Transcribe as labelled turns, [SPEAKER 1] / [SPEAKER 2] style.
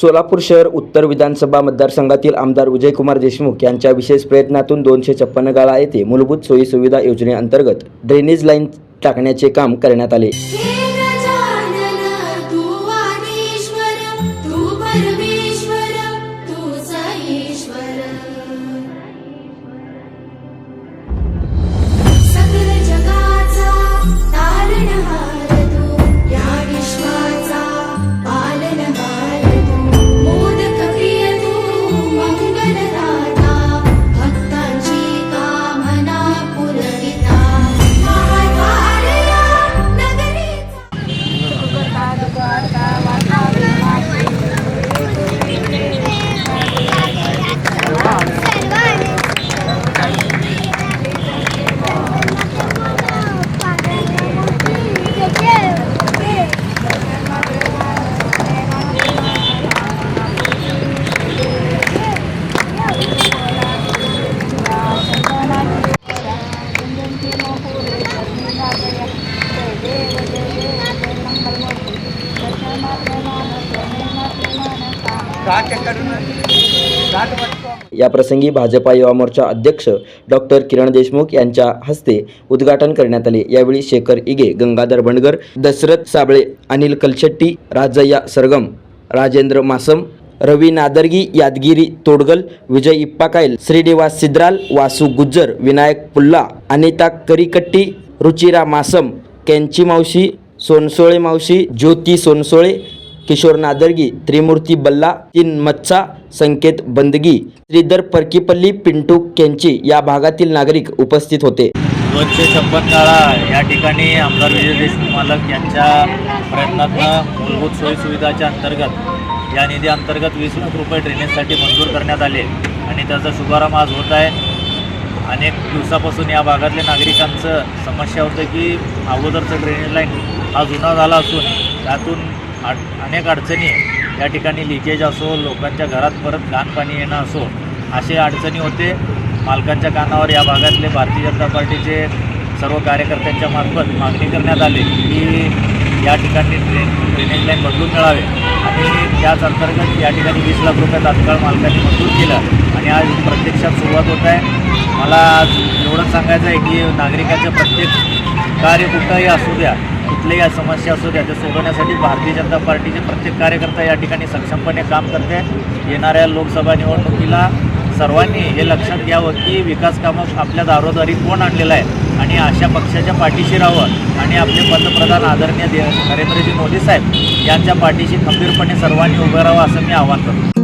[SPEAKER 1] सोलापूर शहर उत्तर विधानसभा मतदारसंघातील आमदार विजयकुमार देशमुख यांच्या विशेष प्रयत्नातून 256 गाळा येथे मूलभूत सोयी सुविधा योजनेअंतर्गत ड्रेनेज लाईन टाकण्याचे काम करण्यात आले। या प्रसंगी भाजपा युवा मोर्चा अध्यक्ष डॉक्टर किरण देशमुख यांच्या हस्ते उद्घाटन करण्यात आले। यावेळी शेखर इगे, गंगाधर बंडगर, दशरथ साबळे, अनिल कलशेट्टी, राजय्या सरगम, राजेंद्र मासम, रवी नादरगी, यादगिरी तोडगल, विजय इप्पाकायल, श्रीनिवास सिद्राल, वासू गुज्जर, विनायक पुल्ला, अनिता करिकट्टी, रुचिरा मासम, कैंची मावशी, सोनसोळे मावशी, ज्योती सोनसोळे, किशोर नादरगी, त्रिमूर्ती बल्ला, तीन मच्छा, संकेत बंदगी, श्रीधर परकीपल्ली, पिंटू केंची या भागातील नागरिक उपस्थित होते।
[SPEAKER 2] 256 गाळा या ठिकाणी आमदार विजय देशमुख मालक यांच्या प्रयत्नातून मूलभूत सोयी सुविधाच्या अंतर्गत या निधी अंतर्गत 20 लाख रुपये ड्रेनेजसाठी मंजूर करण्यात आले आणि त्याचा शुभारंभ आज होत आहे। अनेक दिवसापासून या भागातल्या नागरिकांचं समस्या होतं की अगोदरचं ड्रेनेज लाईन हा जुना झाला असून त्यातून अनेक अडचणी या ठिकाणी लिकेज असो, लोकांच्या घरात परत घाण पाणी येणं असो, असे अडचणी होते। मालकांच्या कानावर या भागातले भारतीय जनता पार्टीचे सर्व कार्यकर्त्यांच्या मार्फत मागणी करण्यात आली की या ठिकाणी ड्रेनेज लाईन बदलून मिळावे आणि त्याच अंतर्गत या ठिकाणी 20 लाख रुपये तात्काळ मालकांनी मंजूर केलं आणि आज प्रत्यक्षात सुरुवात होत आहे। मला आज एवढंच सांगायचं आहे की नागरिकांचं प्रत्येक कार्य कुठंही असू द्या, कुठल्याही समस्या असू द्या, ते सोडवण्यासाठी भारतीय जनता पार्टीचे प्रत्येक कार्यकर्ता या ठिकाणी सक्षमपणे काम करते। येणाऱ्या लोकसभा निवडणुकीला सर्वांनी हे लक्षात घ्यावं की विकास कामं आपल्या दारोदारी कोण आणलेलं आहे आणि अशा पक्षाच्या पाठीशी राहावं आणि आपले पंतप्रधान आदरणीय नरेंद्रजी मोदी साहेब यांच्या पाठीशी खंबीरपणे सर्वांनी उभं राहावं असं मी आवाहन करतो।